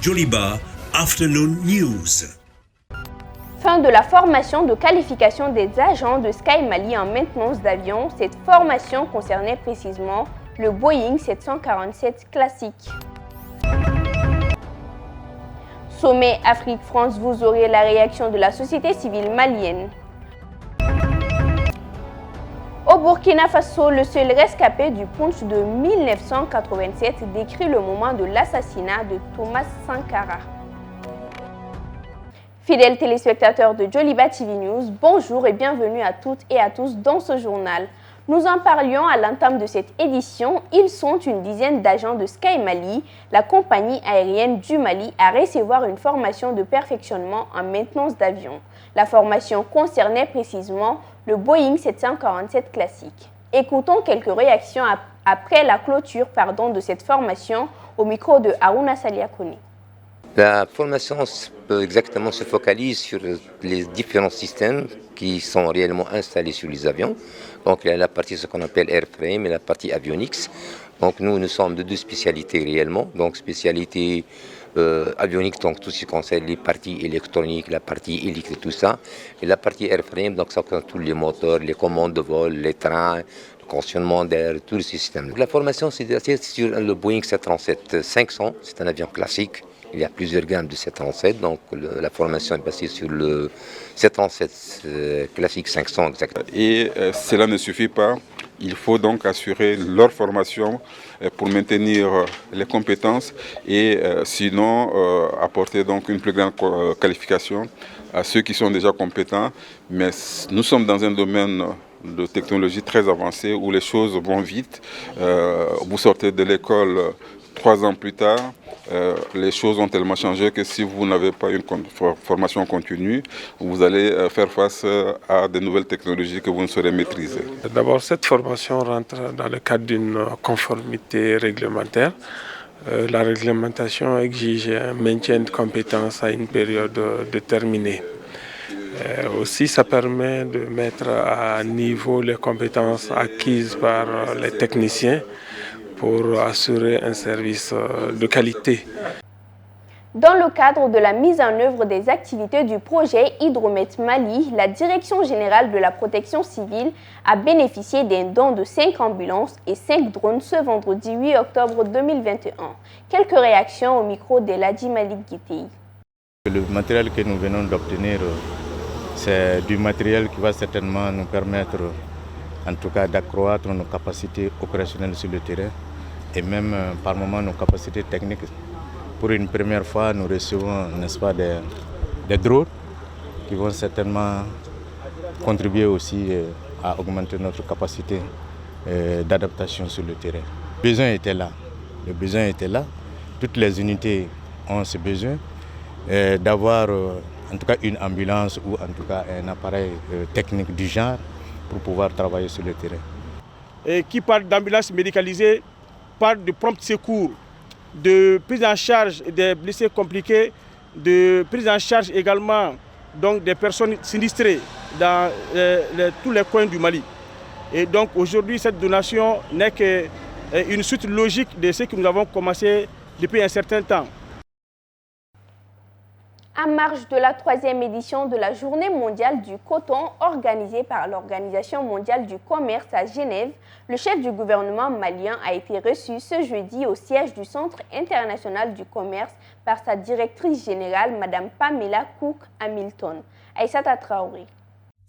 Joliba Afternoon News. Fin de la formation de qualification des agents de Sky Mali en maintenance d'avion. Cette formation concernait précisément le Boeing 747 classique. Sommet Afrique-France, vous aurez la réaction de la société civile malienne. Au Burkina Faso, le seul rescapé du putsch de 1987 décrit le moment de l'assassinat de Thomas Sankara. Fidèles téléspectateurs de Joliba TV News, bonjour et bienvenue à toutes et à tous dans ce journal. Nous en parlions à l'entame de cette édition. Ils sont une dizaine d'agents de Sky Mali, la compagnie aérienne du Mali, à recevoir une formation de perfectionnement en maintenance d'avion. La formation concernait précisément le Boeing 747 classique. Écoutons quelques réactions après la clôture de cette formation au micro de Haruna Saliakone. La formation exactement se focalise sur les différents systèmes qui sont réellement installés sur les avions. Donc il y a la partie ce qu'on appelle airframe et la partie avionics. Donc nous sommes de deux spécialités réellement. Donc spécialité avionique, donc tout ce qui concerne les parties électroniques, la partie hélice et tout ça. Et la partie airframe, donc ça concerne tous les moteurs, les commandes de vol, les trains, le conditionnement d'air, tous les systèmes. Donc, la formation c'est sur le Boeing 737-500, c'est un avion classique. Il y a plusieurs gammes de 737, donc la formation est basée sur le 737 classique 500 exactement. Et cela ne suffit pas, il faut donc assurer leur formation pour maintenir les compétences et sinon apporter donc une plus grande qualification à ceux qui sont déjà compétents. Mais nous sommes dans un domaine de technologie très avancé où les choses vont vite. Vous sortez de l'école 3 ans plus tard, les choses ont tellement changé que si vous n'avez pas une formation continue, vous allez faire face à de nouvelles technologies que vous ne saurez maîtriser. D'abord, cette formation rentre dans le cadre d'une conformité réglementaire. La réglementation exige un maintien de compétences à une période déterminée. Aussi, ça permet de mettre à niveau les compétences acquises par les techniciens pour assurer un service de qualité. Dans le cadre de la mise en œuvre des activités du projet Hydromet Mali, la Direction générale de la protection civile a bénéficié d'un don de 5 ambulances et 5 drones ce vendredi 8 octobre 2021. Quelques réactions au micro de Ladji Malik Guitei. Le matériel que nous venons d'obtenir, c'est du matériel qui va certainement nous permettre, en tout cas, d'accroître nos capacités opérationnelles sur le terrain et même par moments nos capacités techniques. Pour une première fois, nous recevons, n'est-ce pas, des drones qui vont certainement contribuer aussi à augmenter notre capacité d'adaptation sur le terrain. Le besoin était là. Le besoin était là. Toutes les unités ont ce besoin d'avoir en tout cas une ambulance ou en tout cas un appareil technique du genre pour pouvoir travailler sur le terrain. Et qui parle d'ambulance médicalisée, parle de prompt secours, de prise en charge des blessés compliqués, de prise en charge également donc, des personnes sinistrées dans tous les coins du Mali. Et donc aujourd'hui, cette donation n'est qu'une suite logique de ce que nous avons commencé depuis un certain temps. En marge de la 3e édition de la Journée mondiale du coton organisée par l'Organisation mondiale du commerce à Genève, le chef du gouvernement malien a été reçu ce jeudi au siège du Centre international du commerce par sa directrice générale, Mme Pamela Cook Hamilton. Aïssata Traoré.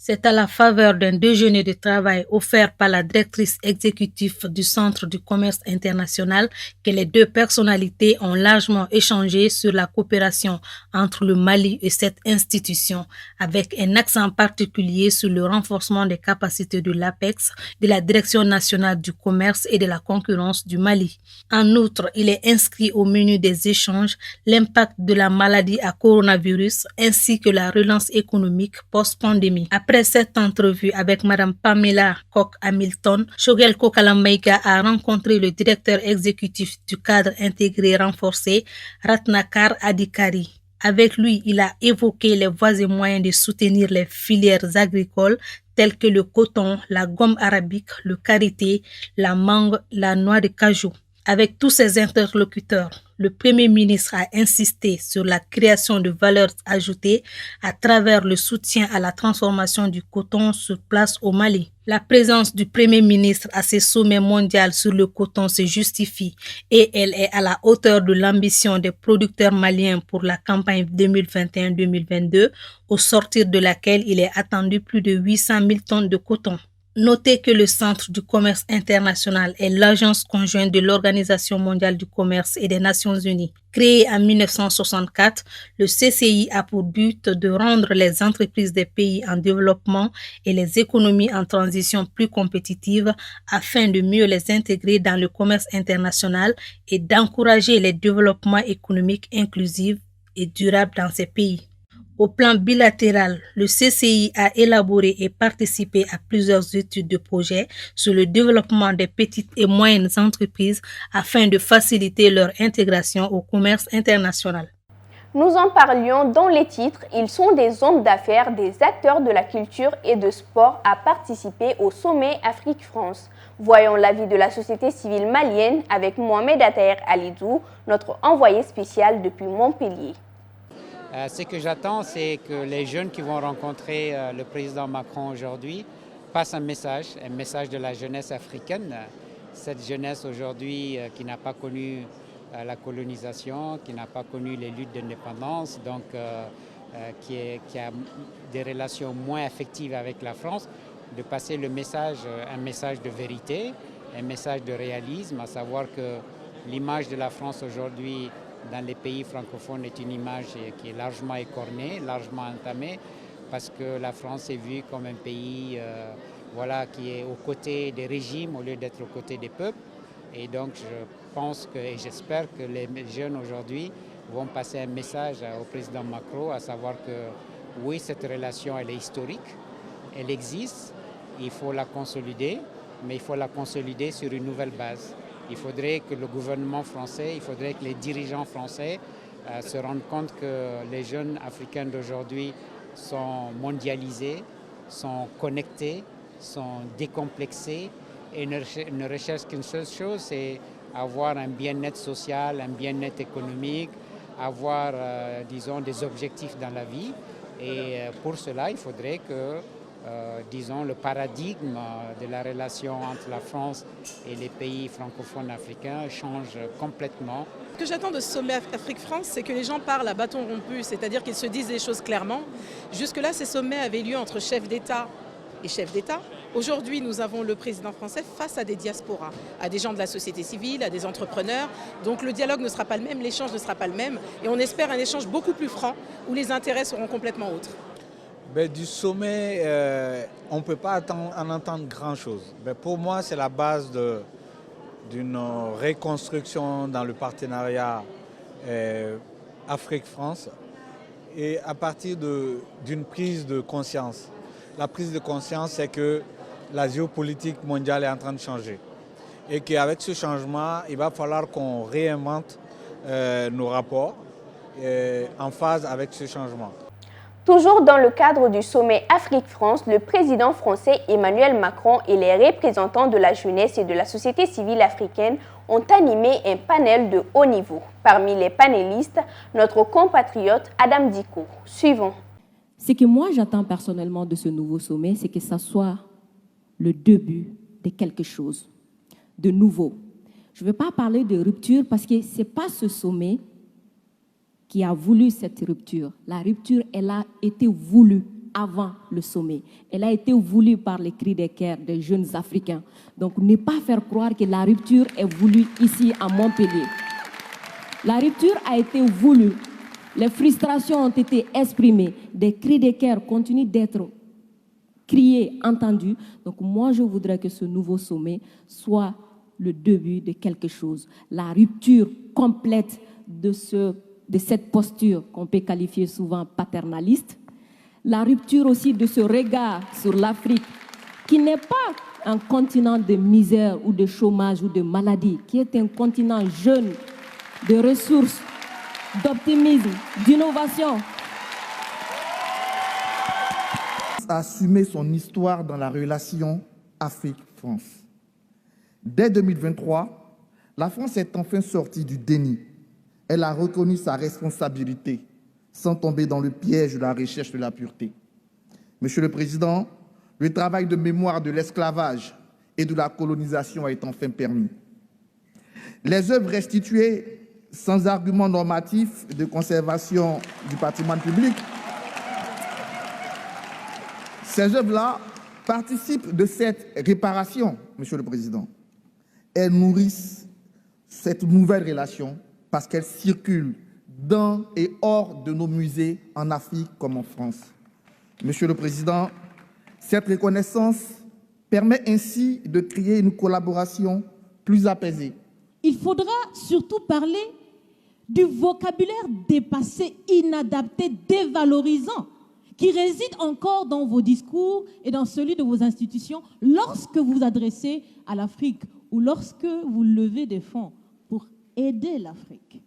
C'est à la faveur d'un déjeuner de travail offert par la directrice exécutive du Centre du commerce international que les deux personnalités ont largement échangé sur la coopération entre le Mali et cette institution, avec un accent particulier sur le renforcement des capacités de l'APEX, de la Direction nationale du commerce et de la concurrence du Mali. En outre, il est inscrit au menu des échanges l'impact de la maladie à coronavirus ainsi que la relance économique post-pandémie. Après cette entrevue avec Mme Pamela Cook Hamilton, Shogel Kokalamaiga a rencontré le directeur exécutif du cadre intégré renforcé, Ratnakar Adhikari. Avec lui, il a évoqué les voies et moyens de soutenir les filières agricoles telles que le coton, la gomme arabique, le karité, la mangue, la noix de cajou. Avec tous ses interlocuteurs, le Premier ministre a insisté sur la création de valeur ajoutée à travers le soutien à la transformation du coton sur place au Mali. La présence du Premier ministre à ces sommets mondiaux sur le coton se justifie et elle est à la hauteur de l'ambition des producteurs maliens pour la campagne 2021-2022, au sortir de laquelle il est attendu plus de 800 000 tonnes de coton. Notez que le Centre du commerce international est l'agence conjointe de l'Organisation mondiale du commerce et des Nations unies. Créé en 1964, le CCI a pour but de rendre les entreprises des pays en développement et les économies en transition plus compétitives afin de mieux les intégrer dans le commerce international et d'encourager les développements économiques inclusifs et durables dans ces pays. Au plan bilatéral, le CCI a élaboré et participé à plusieurs études de projet sur le développement des petites et moyennes entreprises afin de faciliter leur intégration au commerce international. Nous en parlions dans les titres. Ils sont des hommes d'affaires, des acteurs de la culture et de sport à participer au sommet Afrique-France. Voyons l'avis de la société civile malienne avec Mohamed Attaher Alidou, notre envoyé spécial depuis Montpellier. Ce que j'attends, c'est que les jeunes qui vont rencontrer le président Macron aujourd'hui passent un message de la jeunesse africaine. Cette jeunesse aujourd'hui qui n'a pas connu la colonisation, qui n'a pas connu les luttes d'indépendance, donc qui a des relations moins affectives avec la France, de passer un message de vérité, un message de réalisme, à savoir que l'image de la France aujourd'hui dans les pays francophones est une image qui est largement écornée, largement entamée, parce que la France est vue comme un pays qui est aux côtés des régimes au lieu d'être aux côtés des peuples. Et donc je pense et j'espère que les jeunes aujourd'hui vont passer un message au président Macron, à savoir que oui, cette relation elle est historique, elle existe, il faut la consolider, mais il faut la consolider sur une nouvelle base. Il faudrait que le gouvernement français, il faudrait que les dirigeants français se rendent compte que les jeunes africains d'aujourd'hui sont mondialisés, sont connectés, sont décomplexés et ne recherchent qu'une seule chose, c'est avoir un bien-être social, un bien-être économique, avoir, des objectifs dans la vie. Et pour cela, il faudrait que le paradigme de la relation entre la France et les pays francophones africains change complètement. Ce que j'attends de ce sommet Afrique-France, c'est que les gens parlent à bâton rompu, c'est-à-dire qu'ils se disent les choses clairement. Jusque-là, ces sommets avaient lieu entre chefs d'État et chefs d'État. Aujourd'hui, nous avons le président français face à des diasporas, à des gens de la société civile, à des entrepreneurs. Donc le dialogue ne sera pas le même, l'échange ne sera pas le même. Et on espère un échange beaucoup plus franc, où les intérêts seront complètement autres. Du sommet, on ne peut pas en entendre grand-chose. Pour moi, c'est la base d'une reconstruction dans le partenariat Afrique-France et à partir d'une prise de conscience. La prise de conscience, c'est que la géopolitique mondiale est en train de changer et qu'avec ce changement, il va falloir qu'on réinvente nos rapports en phase avec ce changement. Toujours dans le cadre du sommet Afrique-France, le président français Emmanuel Macron et les représentants de la jeunesse et de la société civile africaine ont animé un panel de haut niveau. Parmi les panélistes, notre compatriote Adam Diko. Suivons. Ce que moi j'attends personnellement de ce nouveau sommet, c'est que ça soit le début de quelque chose de nouveau. Je ne veux pas parler de rupture parce que ce n'est pas ce sommet qui a voulu cette rupture. La rupture, elle a été voulue avant le sommet. Elle a été voulue par les cris des cœurs des jeunes Africains. Donc, ne pas faire croire que la rupture est voulue ici à Montpellier. La rupture a été voulue. Les frustrations ont été exprimées. Des cris des cœurs continuent d'être criés, entendus. Donc, moi, je voudrais que ce nouveau sommet soit le début de quelque chose. La rupture complète de cette posture qu'on peut qualifier souvent paternaliste, la rupture aussi de ce regard sur l'Afrique, qui n'est pas un continent de misère ou de chômage ou de maladie, qui est un continent jeune, de ressources, d'optimisme, d'innovation. Assumer son histoire dans la relation Afrique-France. Dès 2023, La France est enfin sortie du déni. Elle a reconnu sa responsabilité sans tomber dans le piège de la recherche de la pureté. Monsieur le Président, le travail de mémoire de l'esclavage et de la colonisation est enfin permis. Les œuvres restituées sans argument normatif de conservation du patrimoine public, ces œuvres-là participent de cette réparation, Monsieur le Président. Elles nourrissent cette nouvelle relation parce qu'elles circulent dans et hors de nos musées en Afrique comme en France. Monsieur le Président, cette reconnaissance permet ainsi de créer une collaboration plus apaisée. Il faudra surtout parler du vocabulaire dépassé, inadapté, dévalorisant, qui réside encore dans vos discours et dans celui de vos institutions lorsque vous vous adressez à l'Afrique ou lorsque vous levez des fonds pour aider l'Afrique.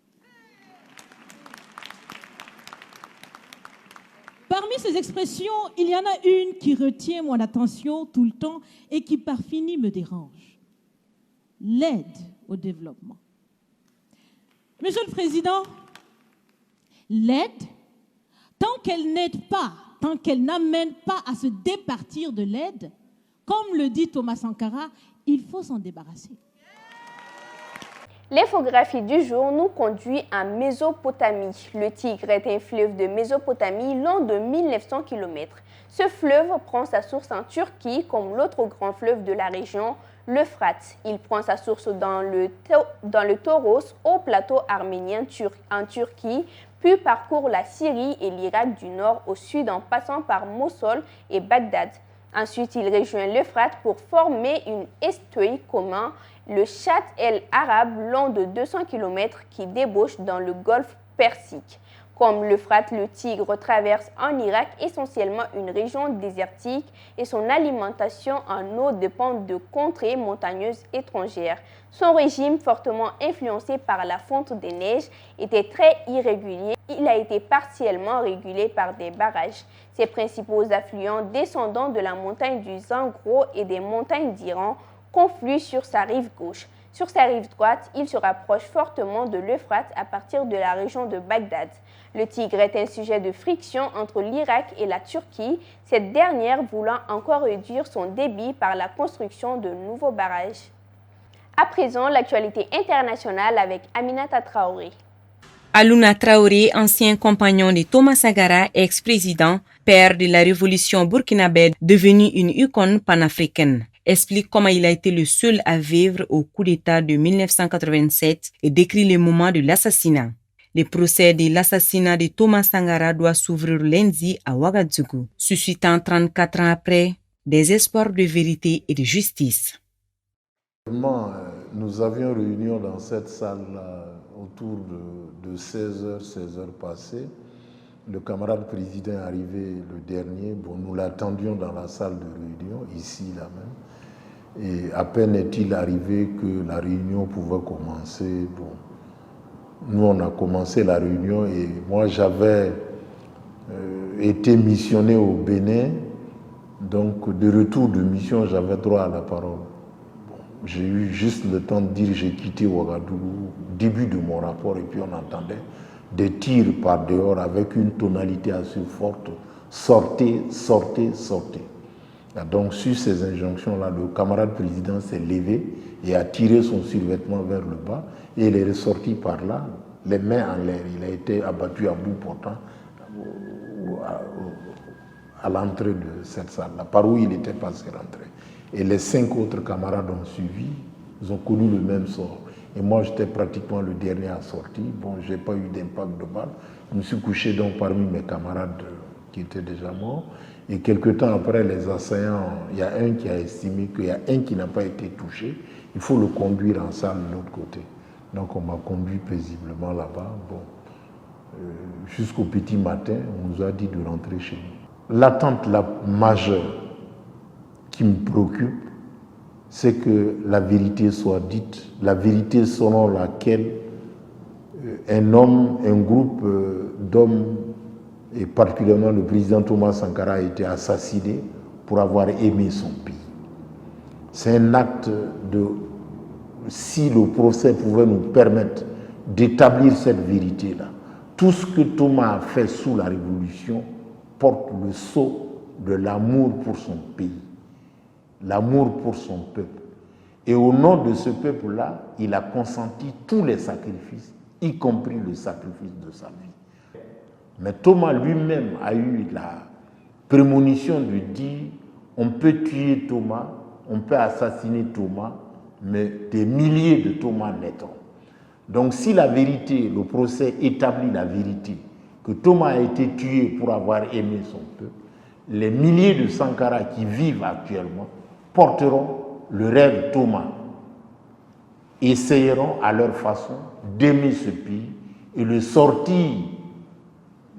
Parmi ces expressions, il y en a une qui retient mon attention tout le temps et qui par fini me dérange. L'aide au développement. Monsieur le Président, l'aide, tant qu'elle n'aide pas, tant qu'elle n'amène pas à se départir de l'aide, comme le dit Thomas Sankara, il faut s'en débarrasser. L'infographie du jour nous conduit en Mésopotamie. Le Tigre est un fleuve de Mésopotamie long de 1900 km. Ce fleuve prend sa source en Turquie, comme l'autre grand fleuve de la région, l'Euphrate. Il prend sa source dans le Tauros, au plateau arménien en Turquie, puis parcourt la Syrie et l'Irak du nord au sud en passant par Mossoul et Bagdad. Ensuite, il rejoint l'Euphrate pour former une estuaire commun, le Chat el-Arab, long de 200 km qui débouche dans le golfe Persique. Comme l'Euphrate, le Tigre traverse en Irak essentiellement une région désertique et son alimentation en eau dépend de contrées montagneuses étrangères. Son régime, fortement influencé par la fonte des neiges, était très irrégulier. Il a été partiellement régulé par des barrages. Ses principaux affluents descendant de la montagne du Zangro et des montagnes d'Iran confluent sur sa rive gauche. Sur sa rive droite, il se rapproche fortement de l'Euphrate à partir de la région de Bagdad. Le Tigre est un sujet de friction entre l'Irak et la Turquie, cette dernière voulant encore réduire son débit par la construction de nouveaux barrages. À présent, l'actualité internationale avec Aminata Traoré. Aluna Traoré, ancien compagnon de Thomas Sankara, ex-président, père de la révolution burkinabé, devenu une icône panafricaine, explique comment il a été le seul à vivre au coup d'État de 1987 et décrit le moment de l'assassinat. Le procès de l'assassinat de Thomas Sankara doit s'ouvrir lundi à Ouagadougou, suscitant 34 ans après des espoirs de vérité et de justice. Nous avions réunion dans cette salle autour de 16h passées. Le camarade président est arrivé le dernier. Bon, nous l'attendions dans la salle de réunion, ici, là même. Et à peine est-il arrivé que la réunion pouvait commencer. Bon, nous, on a commencé la réunion et moi, j'avais été missionné au Bénin. Donc, de retour de mission, j'avais droit à la parole. J'ai eu juste le temps de dire j'ai quitté Ouagadougou, début de mon rapport, et puis on entendait des tirs par dehors avec une tonalité assez forte. Sortez, sortez, sortez. Donc sur ces injonctions-là, le camarade président s'est levé et a tiré son survêtement vers le bas et il est ressorti par là, les mains en l'air. Il a été abattu à bout portant à l'entrée de cette salle-là, par où il était passé rentrer. Et les 5 autres camarades ont suivi, ils ont connu le même sort. Et moi, j'étais pratiquement le dernier à sortir. Bon, je n'ai pas eu d'impact de balle. Je me suis couché donc parmi mes camarades qui étaient déjà morts. Et quelque temps après, les assaillants, il y a un qui a estimé qu'il y a un qui n'a pas été touché. Il faut le conduire en salle de l'autre côté. Donc, on m'a conduit paisiblement là-bas. Bon, jusqu'au petit matin, on nous a dit de rentrer chez nous. L'attente la majeure qui me préoccupe, c'est que la vérité soit dite, la vérité selon laquelle un homme, un groupe d'hommes, et particulièrement le président Thomas Sankara, a été assassiné pour avoir aimé son pays. C'est un acte de si le procès pouvait nous permettre d'établir cette vérité-là. Tout ce que Thomas a fait sous la Révolution porte le sceau de l'amour pour son pays, l'amour pour son peuple. Et au nom de ce peuple-là, il a consenti tous les sacrifices, y compris le sacrifice de sa vie. Mais Thomas lui-même a eu la prémonition de dire on peut tuer Thomas, on peut assassiner Thomas, mais des milliers de Thomas naîtront. Donc si la vérité, le procès établit la vérité, que Thomas a été tué pour avoir aimé son peuple, les milliers de Sankara qui vivent actuellement porteront le rêve Thomas, essayeront à leur façon d'aimer ce pays et le sortir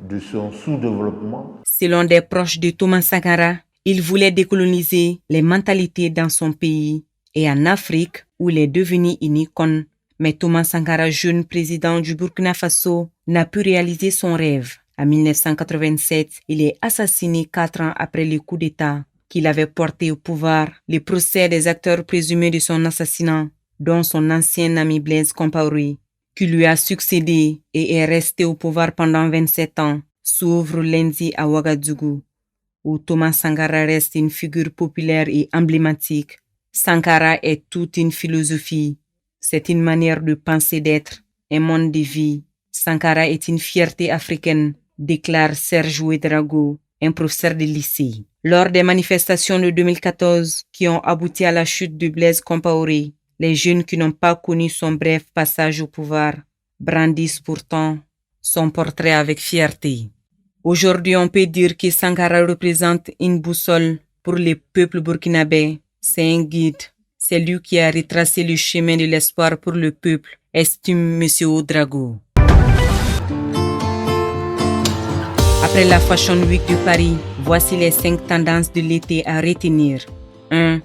de son sous-développement. Selon des proches de Thomas Sankara, il voulait décoloniser les mentalités dans son pays et en Afrique où il est devenu une icône. Mais Thomas Sankara, jeune président du Burkina Faso, n'a pu réaliser son rêve. En 1987, il est assassiné 4 ans après le coup d'État qu'il avait porté au pouvoir. Le procès des acteurs présumés de son assassinat, dont son ancien ami Blaise Compaoré, qui lui a succédé et est resté au pouvoir pendant 27 ans, s'ouvre lundi à Ouagadougou, où Thomas Sankara reste une figure populaire et emblématique. Sankara est toute une philosophie. C'est une manière de penser, d'être, un monde de vie. Sankara est une fierté africaine, déclare Serge Ouedraogo, un professeur de lycée. Lors des manifestations de 2014 qui ont abouti à la chute de Blaise Compaoré, les jeunes qui n'ont pas connu son bref passage au pouvoir brandissent pourtant son portrait avec fierté. Aujourd'hui, on peut dire que Sankara représente une boussole pour les peuples burkinabés. C'est un guide. C'est lui qui a retracé le chemin de l'espoir pour le peuple, estime M. Ouedraogo. Après la Fashion Week de Paris, voici les 5 tendances de l'été à retenir. 1.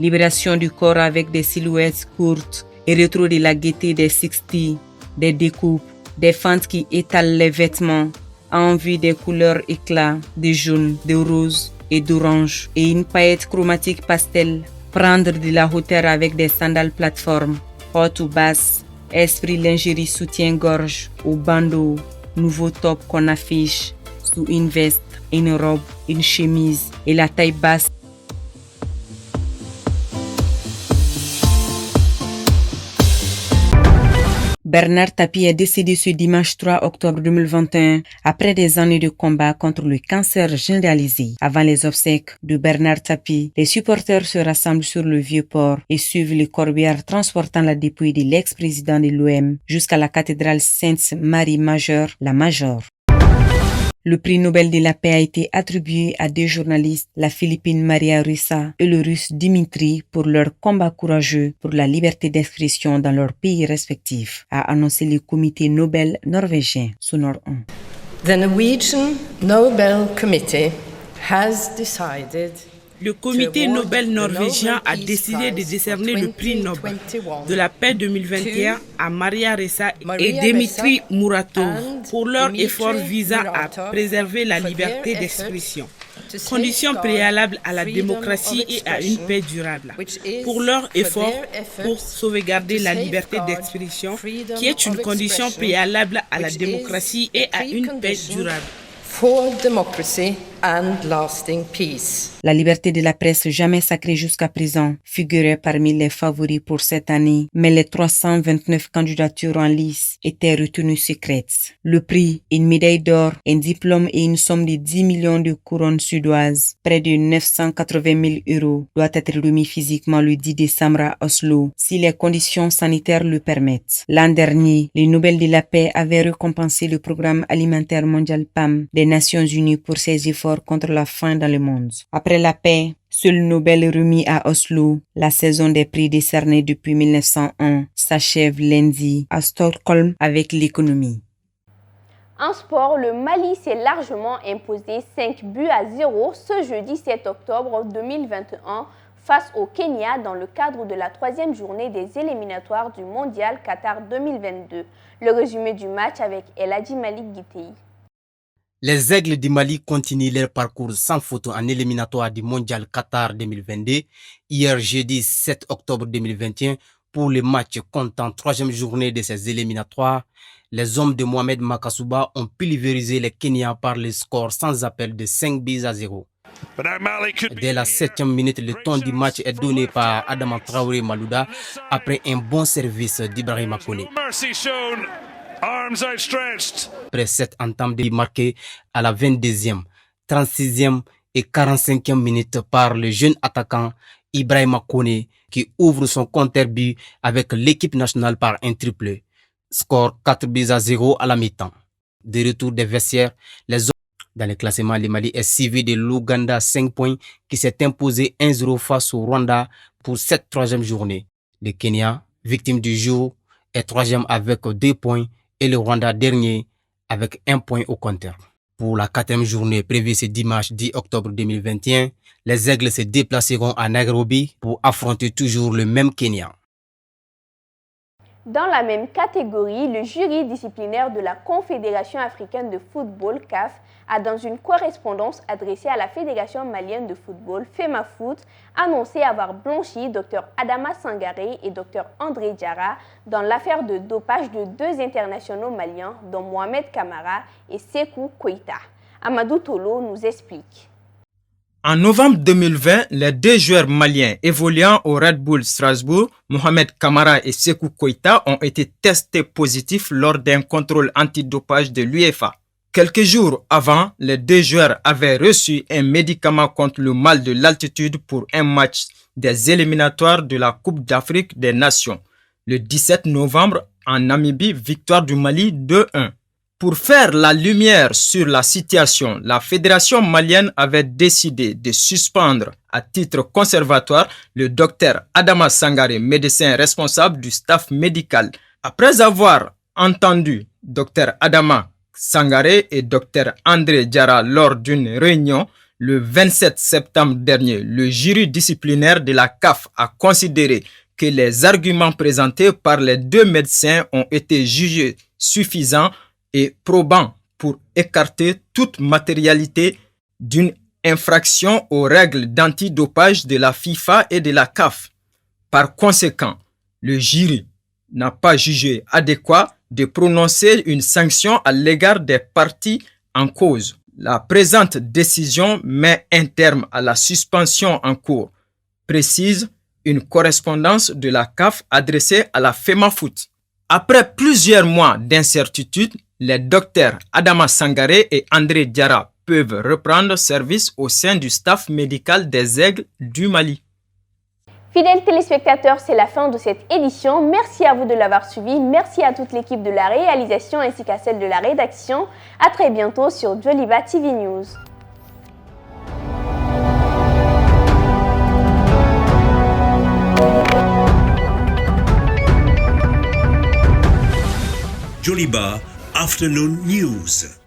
Libération du corps avec des silhouettes courtes et rétro de la gaieté des 60s, des découpes, des fentes qui étalent les vêtements, en vue des couleurs éclats, de jaune, de rose et d'orange, et une paillette chromatique pastel. Prendre de la hauteur avec des sandales plateforme, hautes ou basses, esprit lingerie soutien-gorge ou bandeau, nouveau top qu'on affiche sous une veste, une robe, une chemise et la taille basse. Bernard Tapie est décédé ce dimanche 3 octobre 2021 après des années de combat contre le cancer généralisé. Avant les obsèques de Bernard Tapie, les supporters se rassemblent sur le Vieux-Port et suivent le corbière transportant la dépouille de l'ex-président de l'OM jusqu'à la cathédrale Sainte-Marie-Majeure, la Major. Le prix Nobel de la paix a été attribué à 2 journalistes, la Philippine Maria Ressa et le Russe Dimitri, pour leur combat courageux pour la liberté d'expression dans leurs pays respectifs, a annoncé le comité Nobel norvégien, Sonor 1. The Norwegian Nobel Committee has decided. Le comité Nobel norvégien a décidé de décerner le prix Nobel de la paix 2021 à Maria Ressa et Dimitri Muratov pour leur effort visant à préserver la liberté d'expression, condition préalable à la démocratie et à une paix durable, pour leur effort pour sauvegarder la liberté d'expression, qui est une condition préalable à la démocratie et à une paix durable. For democracy and lasting peace. La liberté de la presse, jamais sacrée jusqu'à présent, figurait parmi les favoris pour cette année, mais les 329 candidatures en lice étaient retenues secrètes. Le prix, une médaille d'or, un diplôme et une somme de 10 millions de couronnes suédoises, près de 980 000 €, doit être remis physiquement le 10 décembre à Oslo, si les conditions sanitaires le permettent. L'an dernier, le Nobel de la paix avait récompensé le programme alimentaire mondial PAM des Nations Unies pour ses efforts contre la faim dans le monde. Après la paix, seul Nobel remis à Oslo, la saison des prix décernés depuis 1901 s'achève lundi à Stockholm avec l'économie. En sport, le Mali s'est largement imposé 5-0 ce jeudi 7 octobre 2021 face au Kenya dans le cadre de la 3e journée des éliminatoires du Mondial Qatar 2022. Le résumé du match avec El Hadji Malik Guitei. Les Aigles du Mali continuent leur parcours sans faute en éliminatoire du Mondial Qatar 2022. Hier, jeudi 7 octobre 2021, Pour le match comptant 3e journée de ces éliminatoires, les hommes de Mohamed Makasuba ont pulvérisé les Kenyans par le score sans appel de 5-0. Dès la 7e minute, le ton du match est donné par Adama Traoré Malouda après un bon service d'Ibrahima Koné. Après cette entame marquée à la 22e, 36e et 45e minute par le jeune attaquant Ibrahima Koné qui ouvre son contre-but avec l'équipe nationale par un triplé. Score 4-0 à la mi-temps. De retour des vestiaires, les hommes dans le classement, le Mali est suivi de l'Ouganda 5 points qui s'est imposé 1-0 face au Rwanda pour cette 3e journée. Le Kenya, victime du jour, est 3e avec 2 points et le Rwanda dernier avec 1 point au compteur. Pour la 4e journée prévue ce dimanche 10 octobre 2021, les Aigles se déplaceront à Nairobi pour affronter toujours le même Kenya. Dans la même catégorie, le jury disciplinaire de la Confédération africaine de football, CAF, a dans une correspondance adressée à la Fédération malienne de football, FEMAFOOT, annoncé avoir blanchi Dr Adama Sangaré et Dr André Diarra dans l'affaire de dopage de 2 internationaux maliens, dont Mohamed Kamara et Sékou Koïta. Amadou Tolo nous explique. En novembre 2020, les 2 joueurs maliens évoluant au Red Bull Strasbourg, Mohamed Kamara et Sékou Koïta, ont été testés positifs lors d'un contrôle antidopage de l'UEFA. Quelques jours avant, les 2 joueurs avaient reçu un médicament contre le mal de l'altitude pour un match des éliminatoires de la Coupe d'Afrique des Nations. Le 17 novembre, en Namibie, victoire du Mali 2-1. Pour faire la lumière sur la situation, la Fédération malienne avait décidé de suspendre à titre conservatoire le docteur Adama Sangaré, médecin responsable du staff médical. Après avoir entendu docteur Adama Sangaré et docteur André Diarra lors d'une réunion le 27 septembre dernier, le jury disciplinaire de la CAF a considéré que les arguments présentés par les 2 médecins ont été jugés suffisants et probant pour écarter toute matérialité d'une infraction aux règles d'antidopage de la FIFA et de la CAF. Par conséquent, le jury n'a pas jugé adéquat de prononcer une sanction à l'égard des parties en cause. La présente décision met un terme à la suspension en cours, précise une correspondance de la CAF adressée à la FEMAFOOT. Après plusieurs mois d'incertitude, les docteurs Adama Sangaré et André Diarra peuvent reprendre service au sein du staff médical des Aigles du Mali. Fidèles téléspectateurs, c'est la fin de cette édition. Merci à vous de l'avoir suivi. Merci à toute l'équipe de la réalisation ainsi qu'à celle de la rédaction. À très bientôt sur Joliba TV News. Joliba Afternoon News.